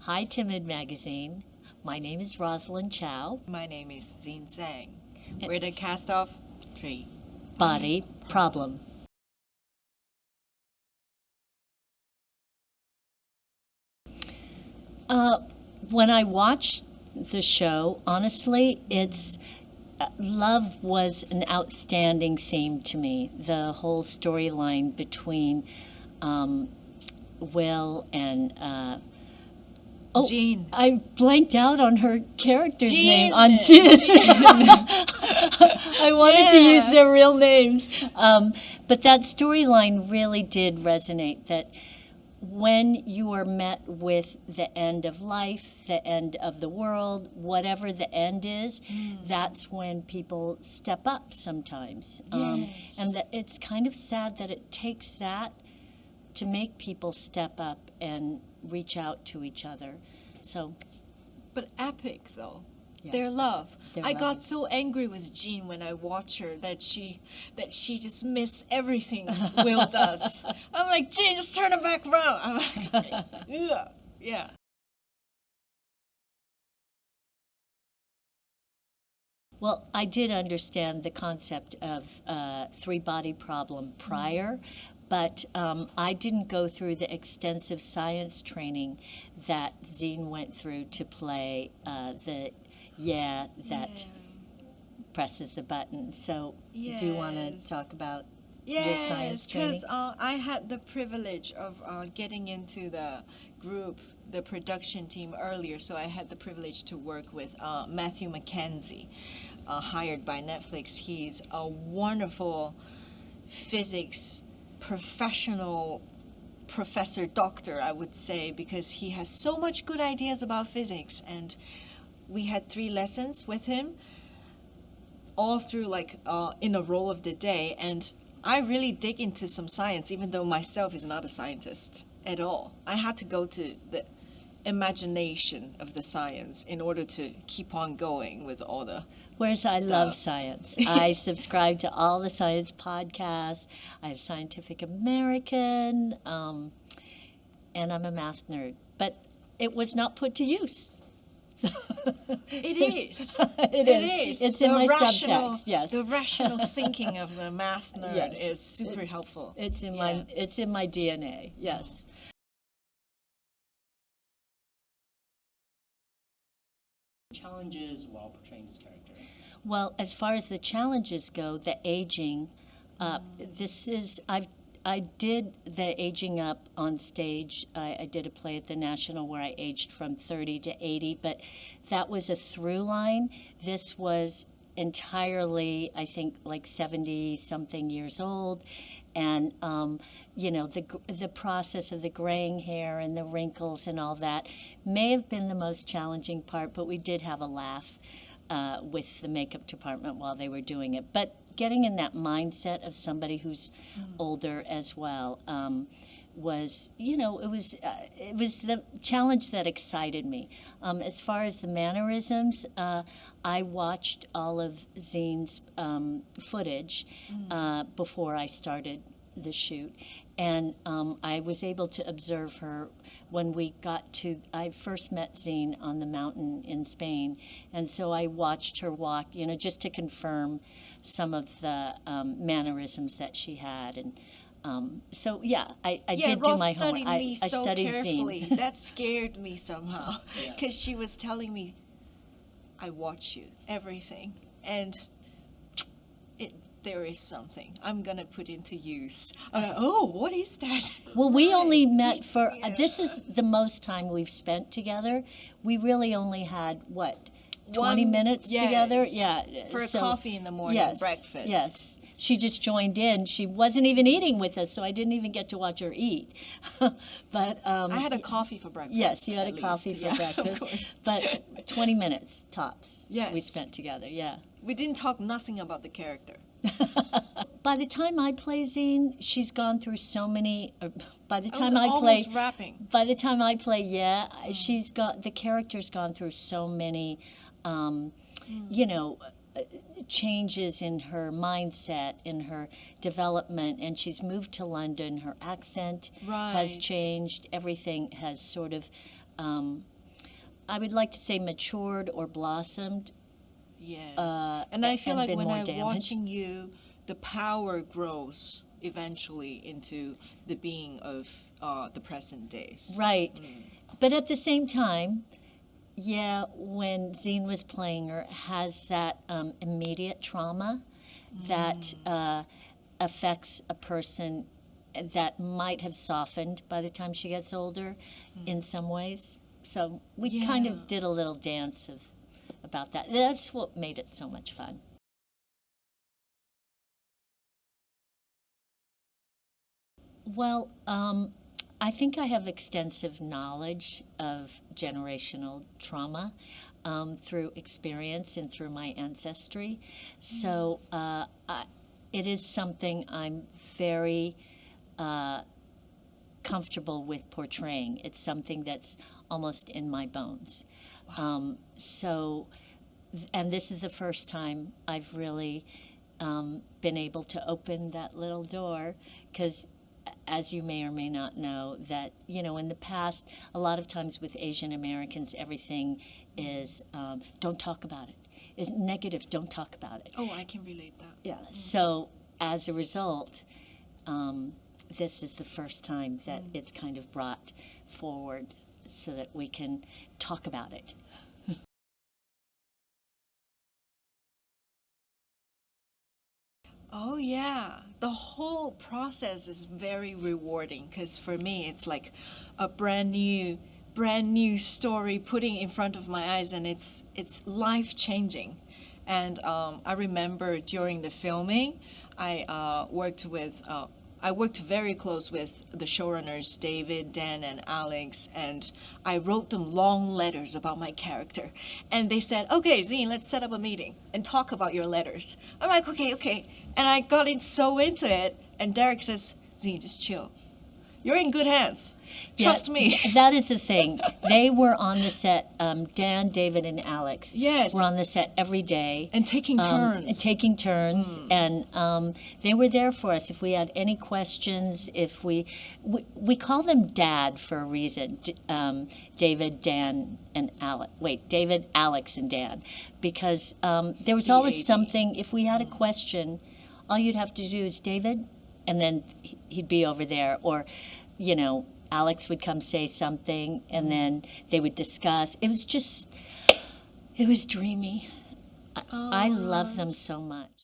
Hi, Timid magazine. My name is Rosalind Chao. My name is Zine Tseng. We're the cast of Three Body Problem. When I watched the show, honestly, love was an outstanding theme to me. The whole storyline between Will and Jean. I blanked out on her character's Jean. name. On Jean. I wanted to use their real names. But that storyline really did resonate, that when you are met with the end of life, the end of the world, whatever the end is, that's when people step up sometimes. And it's kind of sad that it takes that to make people step up and reach out to each other. So, But epic, though. Yeah. Their love. Their I love. got so angry with Jean when I watched her that she just missed everything Will does. I'm like, Jean, just turn it back around. I'm like, ugh. Yeah. well, I did understand the concept of three-body problem prior, but I didn't go through the extensive science training that Zine went through to play that presses the button. So do you want to Yes. talk about your science Yes, training? because I had the privilege of getting into the group, the production team earlier, so I had the privilege to work with Matthew Mackenzie, hired by Netflix. He's a wonderful physics professional professor, doctor, I would say, because he has so much good ideas about physics. And we had 3 lessons with him, all through in a roll of the day, and I really dig into some science, even though myself is not a scientist at all. I had to go to the imagination of the science in order to keep on going with all the Whereas I love stuff. science. I subscribe to all the science podcasts. I have Scientific American, and I'm a math nerd. But it was not put to use. It is. It is. It's in The my rational- subtext, yes. The rational thinking of the math nerd Yes. is super It's- helpful. It's in Yeah. my DNA, yes. Challenges while portraying this character. Well, as far as the challenges go, the aging, I did the aging up on stage. I did a play at the National where I aged from 30 to 80, but that was a through line. This was entirely, I think, like 70-something years old. And, the process of the graying hair and the wrinkles and all that may have been the most challenging part, but we did have a laugh with the makeup department while they were doing it. But getting in that mindset of somebody who's older as well was, it was the challenge that excited me. As far as the mannerisms, I watched all of Zine's footage before I started the shoot, and I was able to observe her when I first met Zine on the mountain in Spain, and so I watched her walk, just to confirm some of the mannerisms that she had, and I did do Ross my studied homework. me I so studied carefully. Zine. That scared me somehow, because she was telling me, "I watch you, everything," and there is something I'm gonna put into use. I'm like, oh, what is that? Well, we only met for, this is the most time we've spent together. We really only had, 20 minutes yes. together? Yeah. For a coffee in the morning, yes, breakfast. Yes. She just joined in. She wasn't even eating with us, so I didn't even get to watch her eat. But I had a coffee for breakfast. yes, you had a at coffee least. for Of breakfast. course. But 20 minutes tops we Yes. spent together, yeah. We didn't talk nothing about the character. By the time I play Zine, she's gone through so many. By the I time was I play, almost rapping. by the time I play, she's got the character's gone through so many, changes in her mindset, in her development, and she's moved to London. Her accent has Right. changed. Everything has sort of I would like to say matured or blossomed. Yes. And I feel and like been when more I'm damaged. watching you, the power grows eventually into the being of the present days. Right. But at the same time, yeah, when Zine was playing her, has that immediate trauma that affects a person that might have softened by the time she gets older in some ways. So we kind Yeah. of did a little dance about that. That's what made it so much fun. Well, I think I have extensive knowledge of generational trauma through experience and through my ancestry. So it is something I'm very comfortable with portraying. It's something that's almost in my bones. And this is the first time I've really been able to open that little door, because as you may or may not know, that, you know, in the past, a lot of times with Asian Americans, everything is don't talk about it. Is negative, don't talk about it. Oh, I can relate that. Yeah. So as a result, this is the first time that it's kind of brought forward so that we can talk about it. Oh yeah, the whole process is very rewarding because for me it's like a brand new story putting in front of my eyes, and it's life changing. And I remember during the filming, I worked very close with the showrunners, David, Dan, and Alex, and I wrote them long letters about my character. And they said, okay, Zine, let's set up a meeting and talk about your letters. I'm like, okay. And I got so into it, and Derek says, Zine, just chill. You're in good hands. Trust me. That is the thing. They were on the set, Dan, David, and Alex Yes. were on the set every day. And taking turns. And they were there for us if we had any questions. If we call them Dad for a reason. David, Dan, and Alex. Wait, David, Alex, and Dan, because there was always DAD. something. If we had a question, all you'd have to do is David, and then he'd be over there, or, you know, Alex would come say something, and then they would discuss. It was dreamy. I love them so much.